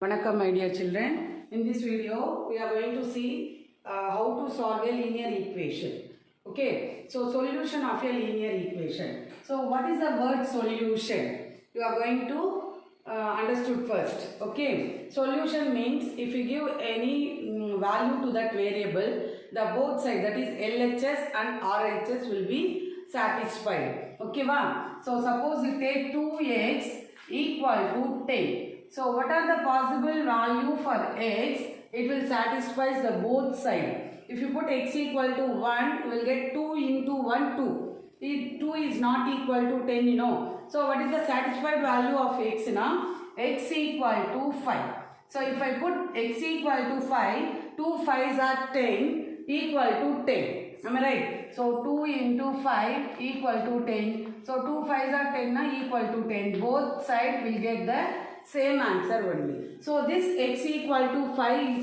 Vanakkam my dear children. In this video we are going to see how to solve a linear equation. Okay, so solution of a linear equation. So what is the word solution? You are going to understood first. Okay, solution means if you give any value to that variable, the both sides, that is LHS and RHS, will be satisfied. Okay, so suppose you take 2x equal to 10. So what are the possible value for x? It will satisfy the both side. If you put x equal to 1, you will get 2 into 1, 2. If 2 is not equal to 10, you know. So what is the satisfied value of x now? X equal to 5. So if I put x equal to 5, 2 5s are 10 equal to 10. Am I right? So 2 into 5 equal to 10. So 2 5s are 10 equal to 10. Both sides will get the same answer only. So this x equal to 5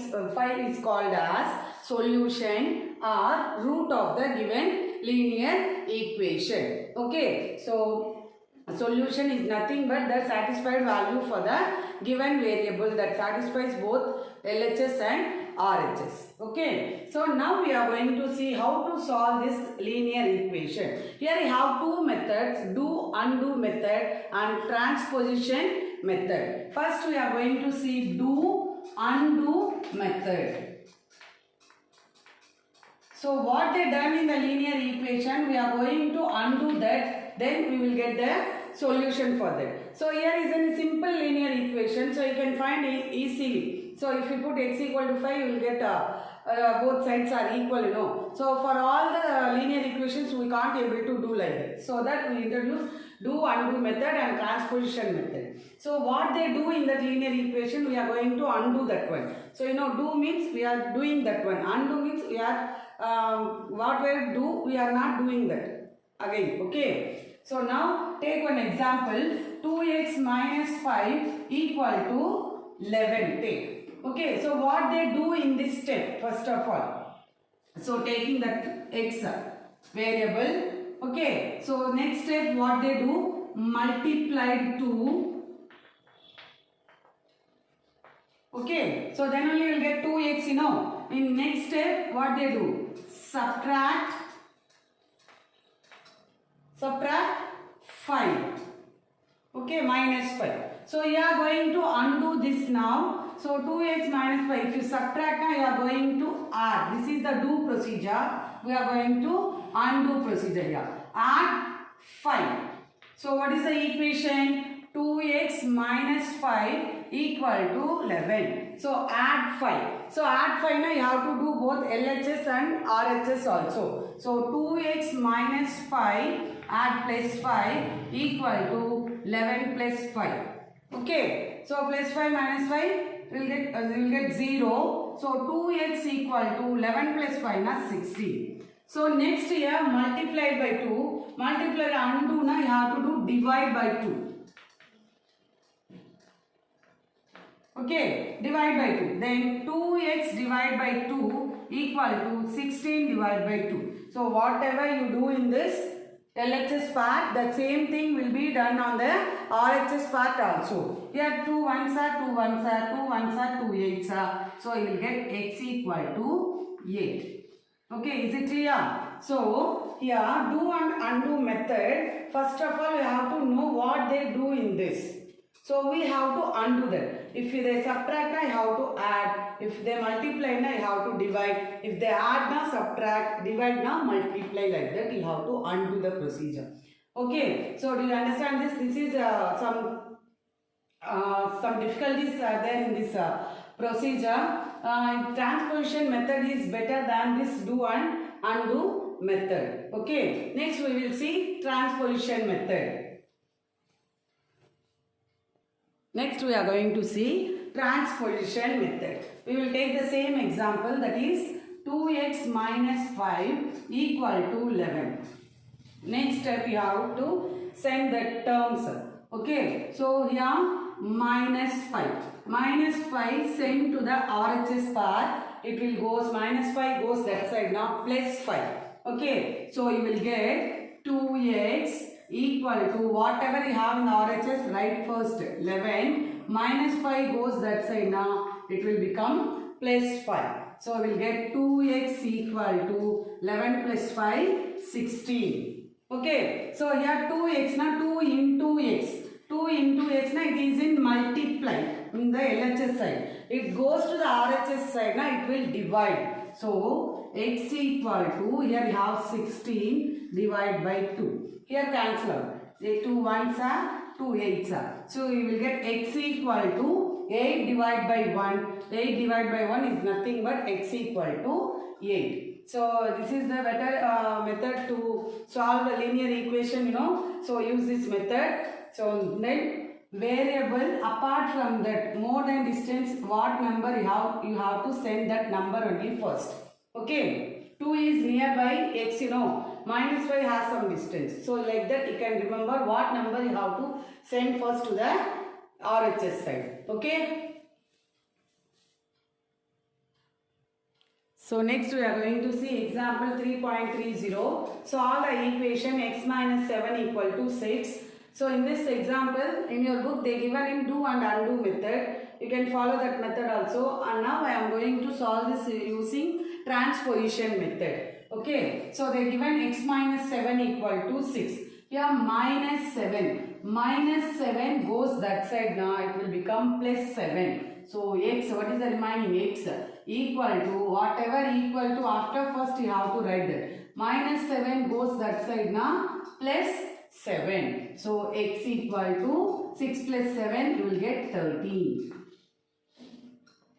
is called as solution or root of the given linear equation. Okay. So solution is nothing but the satisfied value for the given variable that satisfies both LHS and RHS. Okay. So now we are going to see how to solve this linear equation. Here we have two methods, do undo method and transposition method. First we are going to see do undo method. So what they done in the linear equation, we are going to undo that, then we will get the solution for that. So here is a simple linear equation, so you can find it easily. So if you put x equal to 5, you will get both sides are equal, you know. So for all the linear equations, we can't able to do like that. So that we introduce do undo method and transposition method. So what they do in that linear equation, we are going to undo that one. So you know, do means we are doing that one. Undo means we are what we do, we are not doing that again. Okay. So now take one example. 2x minus 5 equal to 11. Take. Okay, so what they do in this step, first of all, so taking that x variable, okay, so next step what they do, multiplied 2, okay, so then only you will get 2x, you know. In next step what they do, subtract 5, okay, minus 5. So you are going to undo this now. So 2x minus 5, if you subtract now, you are going to add. This is the do procedure. We are going to undo procedure here. Add 5. So what is the equation? 2x minus 5 equal to 11. So add 5. So add 5 now, you have to do both LHS and RHS also. So 2x minus 5 add plus 5 equal to 11 plus 5. Okay. So plus 5 minus 5 will get 0. So 2x equal to 11 plus 5 na 16. So next here multiplied by 2. Multiply undo na you have to do divide by 2. Okay, divide by 2. Then 2x divided by 2 equal to 16 divided by 2. So whatever you do in this LHS part, the same thing will be done on the RHS part also. Here 2 1s are 2 1s are 2 1s are 2 8s are. So you will get x equal to 8. Okay, is it clear? So here do and undo method. First of all, you have to know what they do in this. So we have to undo that. If they subtract, I have to add. If they multiply, I have to divide. If they add, now subtract, divide, now multiply, like that. You have to undo the procedure. Okay. So do you understand this? This is some difficulties are there in this procedure. Transposition method is better than this do and undo method. Okay. Next we will see transposition method. Next we are going to see transposition method. We will take the same example, that is 2x minus 5 equal to 11. Next step you have to send the terms. Okay, so here minus 5. Minus 5 send to the RHS part. It will goes minus 5 goes that side now plus 5. Okay, so you will get 2x equal to whatever you have in RHS, write first 11 minus 5 goes that side now, it will become plus 5. So we will get 2x equal to 11 plus 5, 16. Okay, so here 2x now 2 into x. 2 into x now it is in multiply in the LHS side. It goes to the RHS side now it will divide. So x equal to, here we have 16 divided by 2. Here cancel out. 2 1s are 2 8s are. So we will get x equal to 8 divided by 1. 8 divided by 1 is nothing but x equal to 8. So this is the better method to solve a linear equation, So use this method. So then variable, apart from that more than distance, what number you have to send that number only first. Okay, 2 is nearby x, minus 5 has some distance. So like that you can remember what number you have to send first to the RHS side. Okay. So next we are going to see example 3.30. Solve the equation x minus 7 equal to 6. So in this example, in your book they given in do and undo method. You can follow that method also. And now I am going to solve this using transposition method. Okay. So they given x minus 7 equal to 6. Here minus 7. Minus 7 goes that side now. It will become plus 7. So x, what is the remaining x? Equal to whatever equal to, after first you have to write that. Minus 7 goes that side now plus 7. So x equal to 6 plus 7 you will get 13.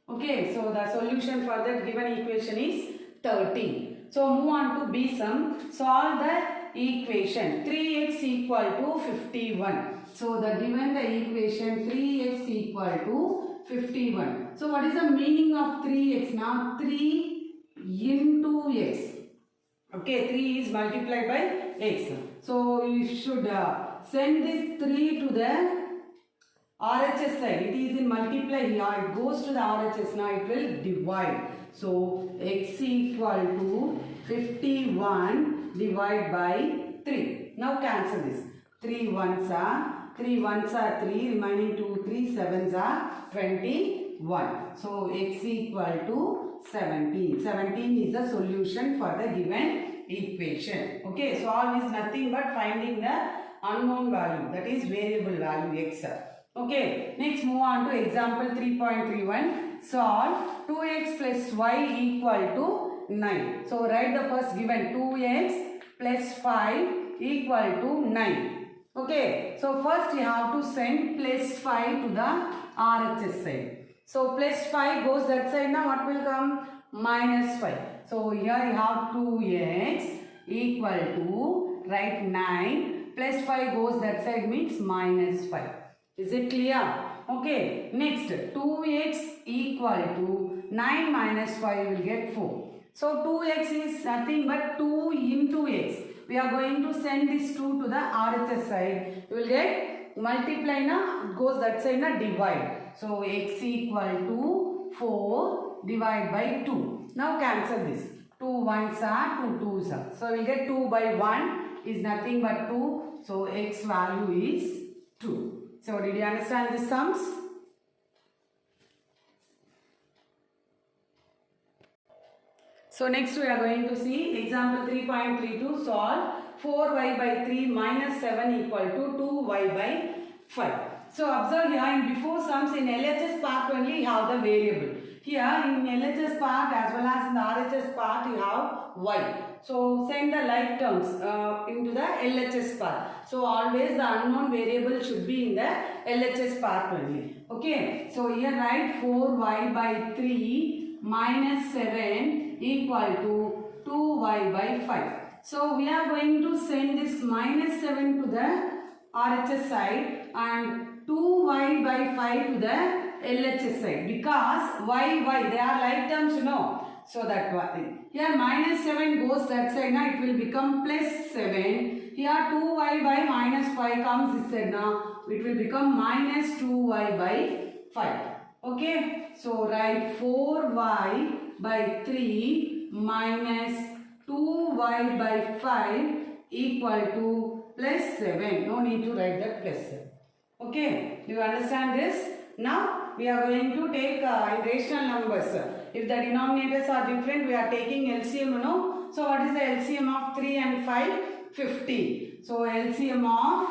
Okay, so the solution for that given equation is 13. So move on to B sum. Solve the equation 3x equal to 51. So the given the equation 3x equal to 51. So what is the meaning of 3x now? 3 into x. Okay, 3 is multiplied by x. So you should send this 3 to the RHS side. It is in multiply here. It goes to the RHS now. It will divide. So x equal to 51 divided by 3. Now cancel this. 3 1s are 3 remaining 2 3 7s are 21. So x equal to 17. 17 is the solution for the given equation. Okay, solve is nothing but finding the unknown value, that is variable value x. Okay, next move on to example 3.31. Solve 2x plus y equal to 9. So write the first given 2x plus 5 equal to 9. Okay, so first you have to send plus 5 to the RHS side. So plus 5 goes that side, now what will come? Minus 5. So here you have 2x equal to, write 9, plus 5 goes that side means minus 5. Is it clear? Okay, next 2x equal to 9 minus 5 will get 4. So 2x is nothing but 2 into x. We are going to send this 2 to the RHS side. You will get multiply na, goes that side na, divide. So x equal to 4 divided by 2. Now cancel this. 2 1s are 2 2s are. So we will get 2 by 1 is nothing but 2. So x value is 2. So did you understand the sums? So next we are going to see example 3.32. Solve 4y by 3 minus 7 equal to 2y by 5. So observe here in before sums in LHS part only you have the variable. Here in LHS part as well as in the RHS part you have y. So send the like terms into the LHS part. So always the unknown variable should be in the LHS part only. Okay. So here write 4y by 3 minus 7 equal to 2y by 5. So we are going to send this minus 7 to the RHS side and 2y by 5 to the LHS side, because y they are like terms, so that one. Here minus 7 goes that side, now it will become plus 7. Here 2y by minus 5 comes this side, now it will become minus 2y by 5. Okay, so write 4y by 3 minus 2y by 5 equal to plus 7. No need to write that plus 7. Okay, do you understand this? Now we are going to take in rational numbers. If the denominators are different, we are taking LCM, no? So what is the LCM of 3 and 5? 15. So LCM of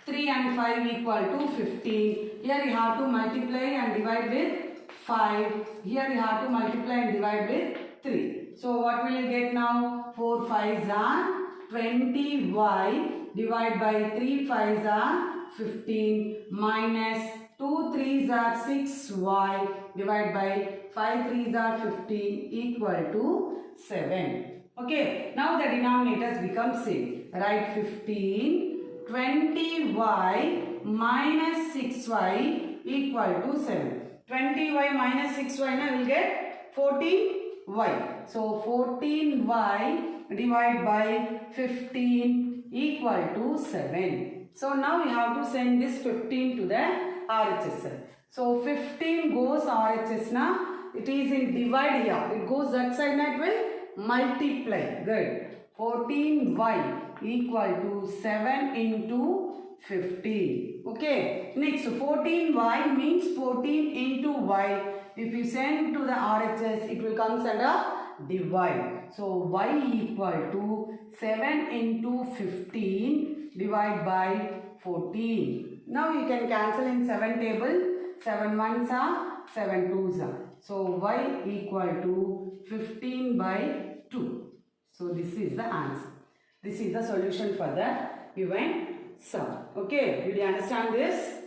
3 and 5 equal to 15. Here you have to multiply and divide with 5. Here you have to multiply and divide with 3. So what will you get now? 4 5s are 20y divided by 3 5s are 15 minus 2 3s are 6y divided by 5 3s are 15 equal to 7. Okay, now the denominators become same. Write 15. 20y minus 6y equal to 7. 20y minus 6y now will get 14y. So 14y divided by 15 equal to 7. So now we have to send this 15 to the RHS. So 15 goes RHS now. It is in divide here. It goes that side and it will multiply. Good. 14y equal to 7 into 15. Okay. Next 14y means 14 into y. If you send to the RHS, it will come under divide. So y equal to 7 into 15 divided by 14. Now you can cancel in 7 table. 7 ones are 7 twos are. So y equal to 15 by 2. So this is the answer. This is the solution for the given sum. Okay, did you understand this?